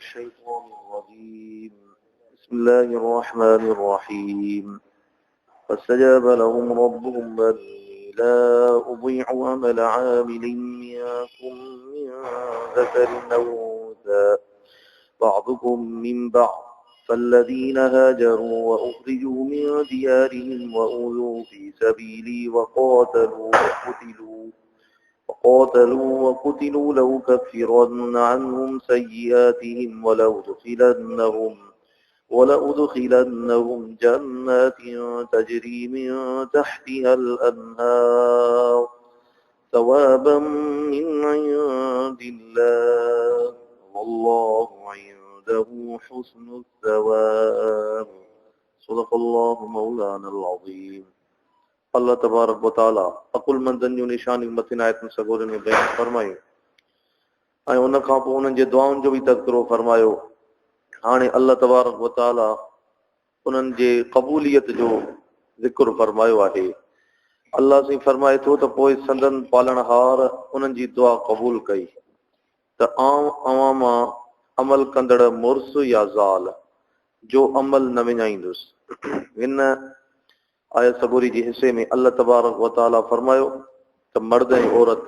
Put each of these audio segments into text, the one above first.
الشيطان الرجيم بسم الله الرحمن الرحيم فاستجاب لهم ربهم أني لا أضيع عمل عامل منكم من ذكر أو أنثى بعضكم من بعض فالذين هاجروا وأخرجوا من ديارهم وأوذوا في سبيلي وقتلوا لأكفرن عنهم سيئاتهم ولأدخلنهم جنات تجري من تحتها الأنهار ثوابا من عند الله والله عنده حسن الثواب صدق الله مولانا العظيم. अल्लाह तबारक व तआला अकुल मंदन जूं निशानियूं मथिन आयतुनि सगोरनि में बयान फरमायूं ऐं उन खां पोइ उन्हनि जे दुआउनि जो बि तज़किरो फरमायो। हाणे अल्लाह तबारक व तआला उन्हनि जे क़बूलियत जो ज़िक्र फरमायो आहे। अल्लाह साईं फरमाए थो त पोइ संदन पालणहार उन्हनि जी दुआ क़बूल कई त अवां मां अमल कंदड़ मुर्स या ज़ाल जो अमल न विञाईंदुसि। हिन आयत सबूरी जे हिसे में अल्लाह तबारक व तआला फरमायो त मर्द ऐं औरत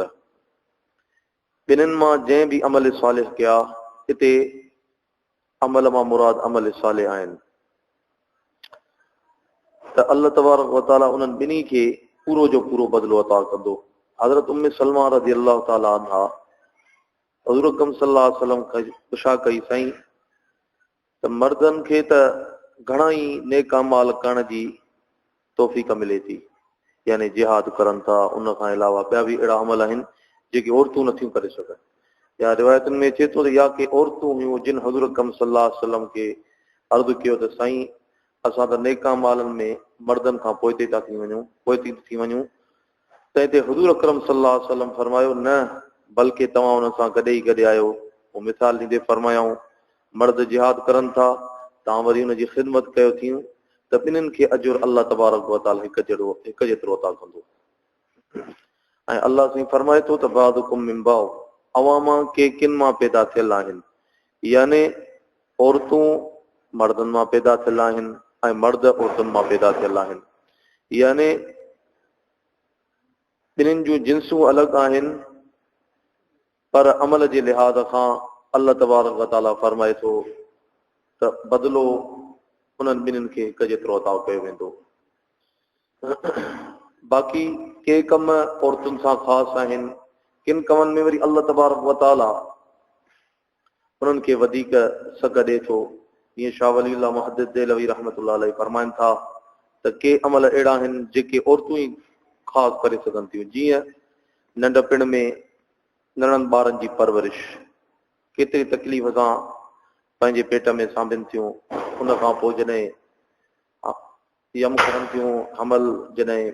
ॿिन्हिनि मां जंहिं बि अमल सालिह कया, हिते अमल मां मुराद अमल सालिह आहिनि, त अल्लाह तबारक व तआला उन्हनि ॿिन्ही खे पूरो जो पूरो बदिलो अता कंदो। हज़रत उम्मे सलमा रज़ी अल्लाह तआला अन्हा हज़ूर अकरम सल्लल्लाहु अलैहि वसल्लम खां पुछा कई, साईं त मर्दनि खे त घणा ई नेक अमाल करण जी तौफ़ीक़ मिले थी, यानी जिहाद करनि था, उन खां अलावा ॿिया बि अहिड़ा अमल आहिनि जेके औरतूं नथियूं करे सघनि। या रिवायतुनि में अचे थो त या के औरतूं हुयूं जिन हज़ूर अकरम सल्लल्लाहु अलैहि वसल्लम खे अर्ज़ु कयो त साईं असां त नेका मालनि में मर्दनि खां पोइ थी वञूं, त हिते हज़ूर अकरम सल्लल्लाहु अलैहि वसल्लम फरमायो न, बल्कि तव्हां हुन सां गॾे ई गॾु आहियो। पोइ मिसाल ॾींदे फरमायाऊं, मर्द जिहाद करनि था, तव्हां वरी हुनजी ख़िदमत कयो थियूं त ॿिन्हिनि खे अजुर अल्लाह तबारक व तआला हिक जेतिरो अता कंदो। ऐं अल्लाह साईं फरमाए थो त बादुकुम मिन बाद, अवां मां के किन मां पैदा थियल आहिनि, यानी औरतूं मर्दनि मां पैदा थियल आहिनि ऐं मर्द औरतुनि मां पैदा थियल आहिनि, यानी ॿिन्हिनि जूं जिन्सूं अलॻि आहिनि, पर अमल जे लिहाज़ खां अल्लाह तबारक व तआला फरमाए थो त बदिलो उन्हनि ॿिन्हिनि खे हिक जेतिरो अता कयो वेंदो। बाक़ी के कम औरतुनि सां ख़ासि आहिनि, किन कमनि में वरी अल्लाह तबारक व तआला उन्हनि खे वधीक सघ ॾिए थो। जीअं शाह वली अल्लाह मुहद्दिस देहलवी रहमतुल्लाह अलैहि फरमाइनि था त के अमल अहिड़ा आहिनि जेके औरतूं ई ख़ासि करे सघनि थियूं, जीअं नंढपिण में नंढनि ॿारनि जी परवरिश केतिरी तकलीफ़ सां पंहिंजे पेट में सांभिनि थियूं, उन खां पोइ जॾहिं यम करनि थियूं, हमल जॾहिं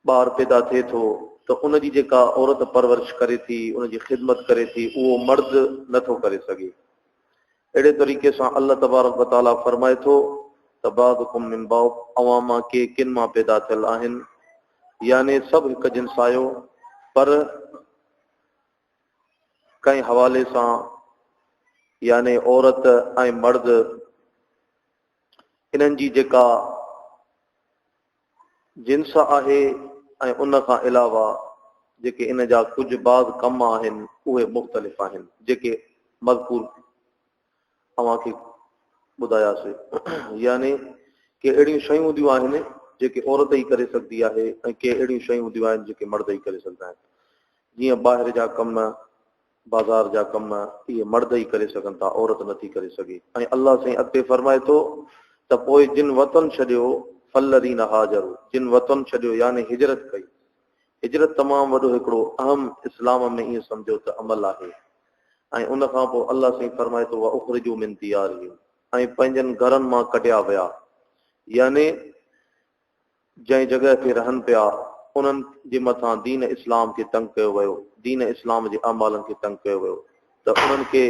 ॿार पैदा थिए थो त उनजी जेका औरत परवरिश करे थी, उनजी ख़िदमत करे थी, उहो मर्द नथो करे सघे। अहिड़े तरीक़े सां अल्लाह तबारक व तआला फरमाए थो त बादुकुम मिन बाद, अवां मां के किन मां पैदा थियल आहिनि, यानी सभु हिकु जिन्स आहियो, पर कंहिं हवाले सां यानी औरत ऐं मर्द इन्हनि जी जेका जिन्स आहे ऐं उन खां अलावा जेके इन जा कुझु बाज़ कम आहिनि उहे मुख़्तलिफ़ आहिनि, जेके मज़कूर अव्हांखे ॿुधायासीं। यानी के अहिड़ियूं शयूं हूंदियूं आहिनि जेके औरत ई करे सघंदी आहे ऐं के अहिड़ियूं शयूं हूंदियूं आहिनि जेके मर्द ई करे सघंदा आहिनि। जीअं ॿाहिरि जा कम, बाज़ार जा कम, इहे मर्द ई करे सघनि था, औरत नथी करे सघे। ऐं अल्लाह साईं अॻिते फरमाए थो त पोइ जिन वतन छॾियो फल्लदीन हाजरू, जिन वतन छॾियो यानी हिजरत कई। हिजरत तमामु वॾो हिकिड़ो अहम इस्लाम में ईअं सम्झो त अमल आहे। ऐं उन खां पोइ अल्लाह साईं फरमाए थो उख़रिजू मिन दियारिहिम, ऐं पंहिंजनि घरनि मां कढिया विया, यानी जंहिं जॻह ते रहनि पिया उन्हनि जे मथां दीन इस्लाम खे तंग कयो वियो, दीन इस्लाम जे अमालनि खे तंग कयो वियो, त उन्हनि खे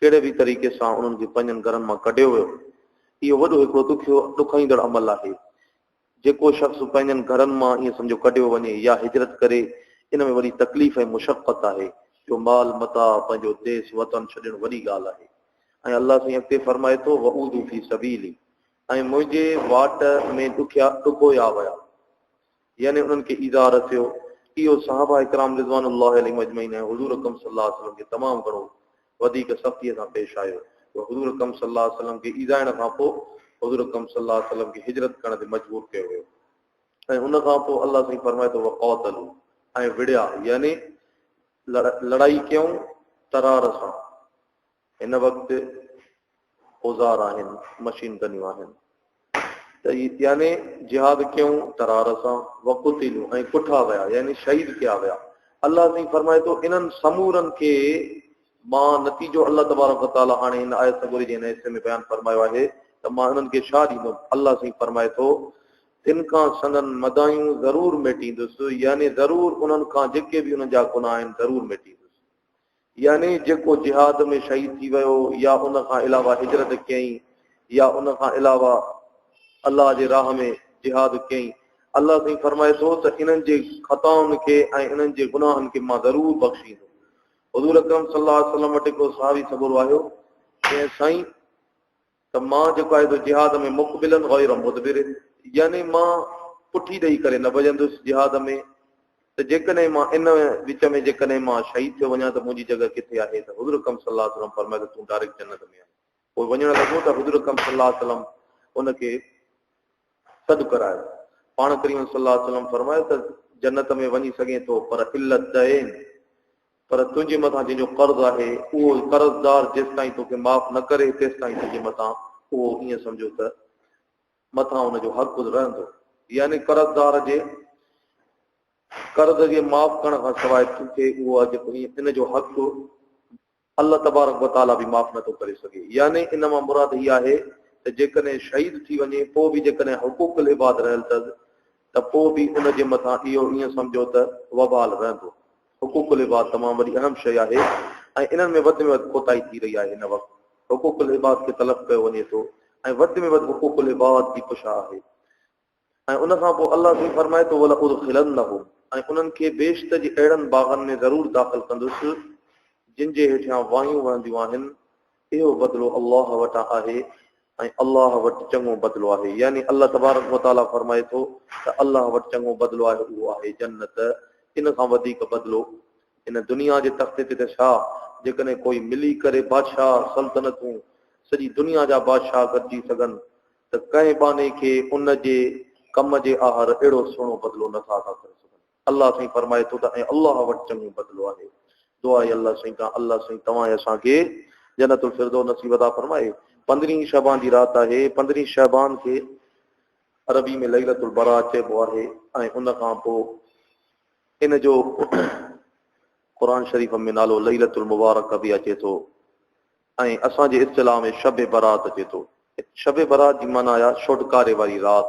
कहिड़े बि तरीक़े सां उन्हनि खे पंहिंजनि घरनि मां कढियो वियो। इहो वॾो हिकिड़ो ॾुखाईंदड़ अमल आहे। जेको शख़्स पंहिंजनि घरनि मां ईअं सम्झो कढियो वञे या हिजरत करे, इन में वरी तकलीफ़ ऐं मुशक़त आहे। जो माल मता पंहिंजो देश वतन छॾणु वॾी ॻाल्हि आहे। ऐं अलाह साईं अॻिते फरमाए थो वऊदू फी सबीली, ऐं मुंहिंजे वाट में ॾुखोया विया, यानी उन्हनि खे ईज़ार थियो। इहो सहाबा इकराम रिज़वानुल्लाह अलैहिम अजमईन ऐं हुज़ूर अकरम सल्लल्लाहु अलैहि वसल्लम खे तमामु घणो वधीक सख़्तीअ सां पेश आयो। हुज़ूर अकरम सल्लल्लाहु अलैहि वसल्लम खे ईज़ाइण खां पोइ हुज़ूर अकरम सल्लल्लाहु अलैहि वसल्लम खे हिजरत करण ते मजबूर कयो वियो। ऐं उन खां पोइ अलाह साईं फरमाए थो वक़ातलू, ऐं विड़िया, यानी लड़ाई कयूं तरार सां। हिन वक़्तु औज़ार आहिनि, मशीन गनियूं आहिनि, त यानी जिहाद कयूं तरार सां। वक़ुतिलू, ऐं कुठा विया, यानी शहीद कया विया। अलाह साईं फरमाए थो इन्हनि समूरनि खे मां नतीजो अलाह तबारक व तआला हाणे हिन आयत गुरी जे हिन हिसे में बयानु फरमायो आहे त मां हिननि खे छा ॾींदुमि। अलाह साईं फरमाए थो तिन खां संदन मदायूं ज़रूर मेटींदुसि, यानी ज़रूर उन्हनि खां जेके बि उन्हनि जा गुनाह आहिनि ज़रूर मेटींदुसि। यानी जेको जिहाद में शहीद थी वियो, या उन खां अलावा हिजरत कयईं, या उन खां अलावा अलाह जे राह में जिहाद कयईं, अलाह साईं फरमाए थो त इन्हनि जे ख़ताउनि खे ऐं इन्हनि जे गुनाहनि खे मां ज़रूर बख़्शींदुमि। हुज़ूर अकरम सल्लल्लाहु अलैहि वसल्लम वटि हिकिड़ो सहाबी सबुर आयो ऐं साईं त मां जेको आहे जिहाद में मुक़बिलन गैर मुदबिर, यानी मां पुठी ॾेई करे न भॼंदुसि जिहाद में, त जेकॾहिं मां इन विच में जेकॾहिं मां शहीद थियो वञा त मुंहिंजी जॻह किथे आहे। त हुज़ूर अकरम सल्लल्लाहु अलैहि वसल्लम फरमाए त तूं डायरेक्ट जन्नत में आहे। पोइ वञण लॻो त हुज़ूर अकरम सल्लल्लाहु अलैहि वसल्लम उनखे सॾु करायो। पाण करीम सल्लल्लाहु अलैहि वसल्लम फरमायो त जन्नत में वञी सघे थो, पर इल्लत आहिनि, पर तुंहिंजे मथां जंहिंजो कर्ज़ आहे उहो कर्ज़दार जेसि ताईं तोखे माफ़ न करे तेसि ताईं तुंहिंजे मथां उहो ईअं सम्झो त मथां हुनजो हक़ रहंदो। यानी कर्ज़दार जे कर्ज़ खे माफ़ करण खां सवाइ तोखे उहो जेको इन जो हक़ अल्लाह तबारक व तआला बि माफ़ नथो करे सघे। यानी इन मां मुराद हीअ आहे त जेकॾहिं शहीद थी वञे पोइ बि जेकॾहिं हुकूकुल इबाद रहियल अथसि त पोइ बि उनजे मथां इहो ईअं सम्झो त वबाल रहंदो। हुकूकुल इबाद तमामु वॾी अहम शइ आहे ऐं इन्हनि में वधि में वधि कोताही थी रही आहे। हिन वक़्तु हुकूकुल इबाद खे तलब कयो वञे थो ऐं वधि में वधि हुकूकुल इबाद जी पुछा आहे। ऐं उन खां पोइ अलाह साईं फरमाए थो वला उदखिलन्नहुम, ऐं उन्हनि खे बेशत जी अहिड़नि बाग़नि में ज़रूर दाख़िल कंदुसि जिन जे हेठियां वायूं वहंदियूं आहिनि। इहो बदिलो अलाह वटां आहे ऐं अलाह वटि चङो बदिलो आहे। यानी अलाह तबारक व तआला फरमाए थो त अलाह वटि चङो बदिलो आहे, उहो आहे जन्नत। इन खां वधीक बदिलो इन दुनिया जे तख़्ते ते त छा, जेकॾहिं कोई मिली करे बादशाह सल्तनतूं सॼी दुनिया जा बादशाह गॾिजी सघनि त कंहिं बाने खे उन जे कम जे आहार अहिड़ो सुहिणो बदिलो नथा था करे सघनि। अलाह साईं फरमाए थो त ऐं अलाह वटि चङो बदिलो आहे। दुआ आहे अलाह साईं खां, अलाह साईं तव्हां असांखे जन्नतुल फिरदौस नसीब अता फरमाए। 15 शबान जी रात आहे। 15 शबान खे अरबी में लैलतुल बरात चइबो आहे ऐं उन खां पोइ इन जो क़ुरान शरीफ़ में नालो लैलतुल मुबारक बि अचे थो ऐं असांजे इस्तिलाह में शब बरात अचे थो। शब बरात जी माना आहे छोटकारे वारी रात,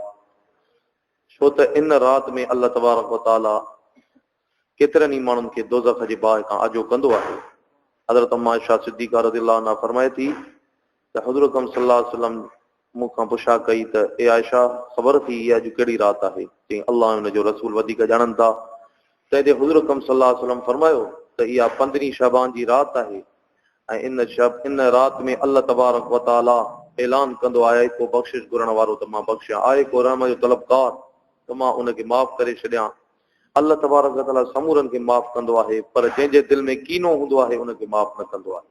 छो त इन रात में अल्लाह तबारक व तआला केतिरनि ई माण्हुनि खे दोज़ख जे बाहि खां आजो कंदो आहे। हज़रत अम्मा आयशा सिद्दीक़ा रज़ियल्लाहु अन्हा फरमाए थी त हुज़ूर अकरम सल्लल्लाहु अलैहि वसल्लम मूंखां पुछा कई त ए आयशा ख़बर थी इहा अॼु कहिड़ी रात आहे? चई अल्लाह हुन जो रसूल वधीक ॼाणनि था। तंहिंजे हुज़ूर अकरम सल्लल्लाहु अलैहि वसल्लम फरमायो त इहा 15 शबान जी रात आहे ऐं इन रात में अल्लाह तबारक व तआला ऐलान कंदो आहे को बख़्शिश घुरण वारो त मां बख़्शियां, आहे को रहम जो तलबकार त मां उनखे माफ़ करे छॾियां। अल्लाह तबारक व तआला समूरनि खे माफ़ कंदो आहे, पर जंहिंजे दिलि में कीनो हूंदो आहे उनखे माफ़ न कंदो आहे।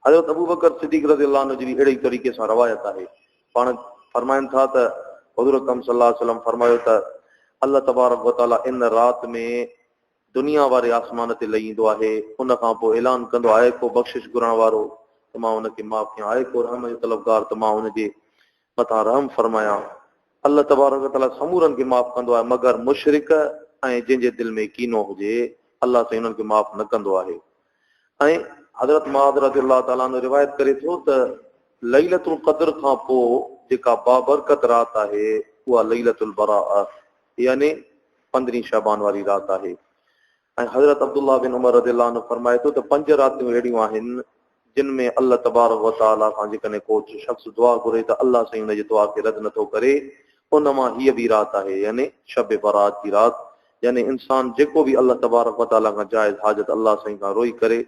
हज़रत अबू बकर सिद्दीक़ रज़ियल्लाहु अन्हु जी अहिड़ी तरीक़े सां रवायत आहे। पाण फरमाइनि था त हुज़ूर अकरम सल्लल्लाहु अलैहि वसल्लम फरमायो त अल्लाह तबारक व तआला इन रात में दुनिया वारे आसमान ते लही ईंदो आहे। उन खां पोइ ऐलान कंदो आहे को बख़्शिश घुरण वारो त मां उनखे माफ़ कयां, आहे को रहम जो तलबगार त मां उनजे मथां रहम फरमायां। अल्लाह तबारक व तआला समूरनि खे माफ़ कंदो आहे मगर मुशरिक ऐं जंहिंजे दिलि में कीनो हुजे अल्लाह साईं उन्हनि खे माफ़ न कंदो आहे। ऐं हज़रत मुआज़ रज़ियल्लाहु ताला अन्हु रिवायत करे थो त लैलतुल क़द्र खां पोइ जेका बाबरकत रात आहे उहा लैलतुल बराअ यानी 15 शबान वारी रात आहे। ऐं हज़रत अब्दुल्लाह बिन उमर रज़ियल्लाहु अन्हु फरमाए थो त 5 रातियूं अहिड़ियूं आहिनि जिन में अल्लाह तबारक व तआला खां जेकॾहिं को शख़्स दुआ घुरे त अल्लाह साईं हुनजी दुआ खे रद्द नथो करे। उन मां हीअ बि रात आहे यानी शब बरात जी रात। यानी इंसान जेको भी अल्लाह तबारक व तआला खां जायज़ हाजत अल्लाह साईं खां रोई करे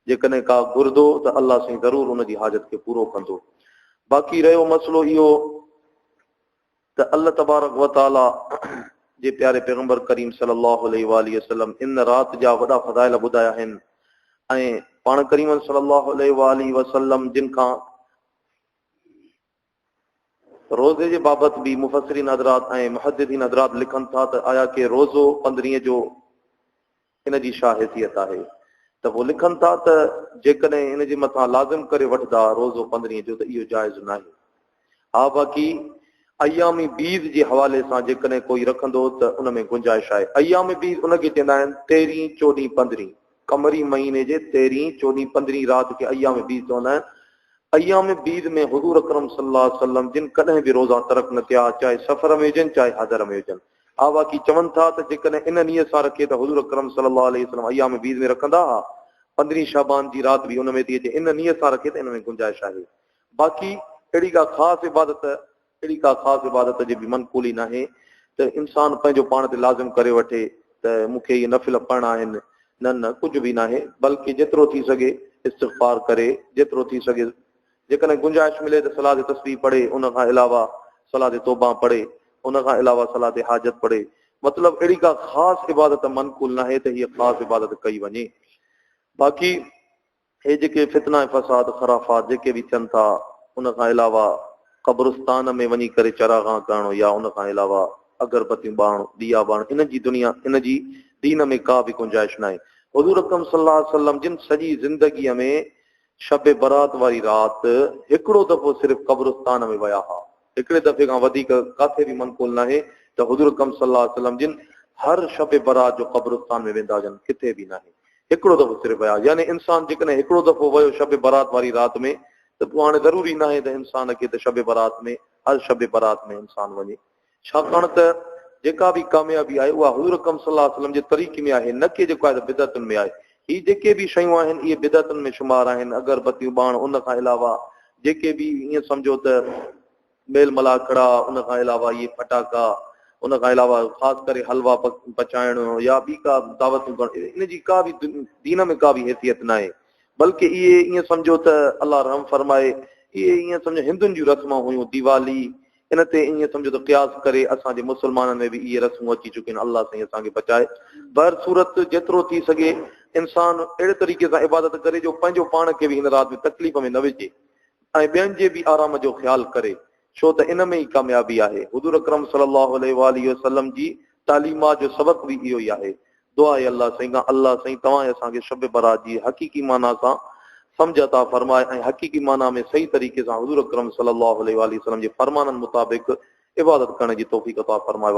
जेकॾहिं का घुरदो त अल्लाह साईं ज़रूर उनजी हाजत खे पूरो कंदो। बाक़ी रहियो मसलो इहो त अल्लाह तबारक व तआला जे प्यारे पैगंबर करीम सल्लल्लाहु अलैहि वसल्लम इन रात जा वॾा फज़ाइल ॿुधाया आहिनि ऐं पाण करीम सल्लल्लाहु अलैहि वसल्लम जिन खां रोज़े जे बाबति बि मुफ़स्सिरीन हज़रात ऐं मुहद्दिसीन हज़रात लिखनि था त आया के रोज़ो 15 जो इन जी छा हैसियत आहे त वो लिखनि था त जेकॾहिं इन जे मथां लाज़िम करे वठंदा रोज़ो 15 जो त इहो जाइज़ न आहे। हा बाक़ी अयामी बीज जे हवाले सां जेकॾहिं कोई रखंदो त उन में गुंजाइश आहे। अयामी बीज उनखे चवंदा आहिनि 13, 14, 15 कमरी महीने जे 13, 14, 15 रात खे अयामी बीज चवंदा आहिनि। अयाम बीज में हुज़ूर अकरम सल्लल्लाहु अलैहि वसल्लम जिन कॾहिं बि रोज़ा तरक न थिया चाहे सफ़र में हुजनि चाहे हज़र में हुजनि। हा बाक़ी चवनि था त जेकॾहिं इन नीयत सां रखे त हुज़ूर अकरम सल्लल्लाहु अलैहि वसल्लम अयाम बीज में रखंदा हा 15 शाबान जी रात बि उन में थी अचे इन नीयत सां रखे त इन में गुंजाइश आहे। बाक़ी अहिड़ी का ख़ासि इबादत जी बि मनक़ूली न आहे त इंसान पंहिंजो पाण ते लाज़िम करे वठे त मूंखे इहे नफ़िल पढ़णा आहिनि। न कुझु बि न आहे बल्कि जेतिरो थी सघे इस्तिग़फ़ार करे जेतिरो थी सघे जेकॾहिं गुंजाइश मिले त सलाह तस्बीह पढ़े उन खां अलावा सलाह तौबा पढ़े उन खां अलावा सलाह हाजत पढ़े। मतिलबु अहिड़ी का ख़ासि इबादत मनक़ूल न आहे त हीअ ख़ासि इबादत कई वञे। बाक़ी हे जेके फितना फसाद ख़राफ़ात जेके बि थियनि था उन खां अलावा क़ब्रिस्तान में वञी करे चरागाह करणु या उन खां अलावा अगरबत्तियूं ॿारणु ॾीया ॿारणु इन जी दीन में का बि गुंजाइश न आहे। हुज़ूर अकरम सल्लल्लाहु अलैहि वसल्लम जिन सॼी ज़िंदगीअ में शब बरात वारी रात हिकिड़ो दफ़ो सिर्फ़ु क़ब्रिस्तान में विया हुआ। हिकिड़े दफ़े खां वधीक काथे बि मनक़ूल न आहे त हुज़ूर अकरम सल्लल्लाहु अलैहि वसल्लम जिन हर शब बरात जो क़ब्रिस्तान में वेंदा हुजनि किथे बि न आहे हिकिड़ो दफ़ो सिर्फ़ु विया। यानी इंसान जेकॾहिं हिकिड़ो दफ़ो वियो शब बरात वारी रात में त पोइ हाणे ज़रूरी न आहे त इंसान खे त शब बरात में हर शब बरात में इंसान वञे। छाकाणि त जेका बि कामयाबी आहे उहा हुज़ूर अकरम सल्लल्लाहु अलैहि वसल्लम जे तरीक़े में आहे न की जेको आहे बिदअतुनि में आहे। ही जेके बि शयूं आहिनि इहे बिदअतुनि में शुमार आहिनि। अगरबत्तियूं ॿारण उन खां अलावा जेके बि ईअं सम्झो त मेल मलाखड़ा उन खां अलावा इहे फटाका उन खां अलावा ख़ासि करे हलवा पचाइण या ॿी का दावतूं करणु इन जी का बि दीन में का बि हैसियत न आहे। बल्कि इहे ईअं सम्झो त अलाह रहम फरमाए इहे ईअं सम्झो हिंदुनि जूं रस्मां हुयूं दीवाली इन ते ईअं सम्झो त क़यास करे असांजे मुस्लमाननि में बि इहे रस्मूं अची चुकियूं आहिनि। अलाह साईं असांखे बचाए। बर सूरत जेतिरो थी सघे इंसान अहिड़े तरीक़े सां इबादत करे जो पंहिंजो पाण खे बि हिन राति में तकलीफ़ में न विझे ऐं ॿियनि जे बि आराम जो ख़्यालु करे छो त इन में ई कामयाबी आहे। हुज़ूर अकरम सल्लल्लाहु अलैहि वसल्लम जी तालीमात जो सबक़ बि इहो ई आहे। दुआ आहे अलाह साईं खां अलाह साईं तव्हां असांखे शब बरात जी हक़ीक़ी माना सां सम्झ अता फरमाए ऐं हक़ीक़ी माना में सही तरीक़े सां हुज़ूर अकरम सल्लल्लाहु अलैहि वसल्लम जे फरमाननि मुताबिक़ इबादत करण जी तौफ़ीक़ अता फरमाए।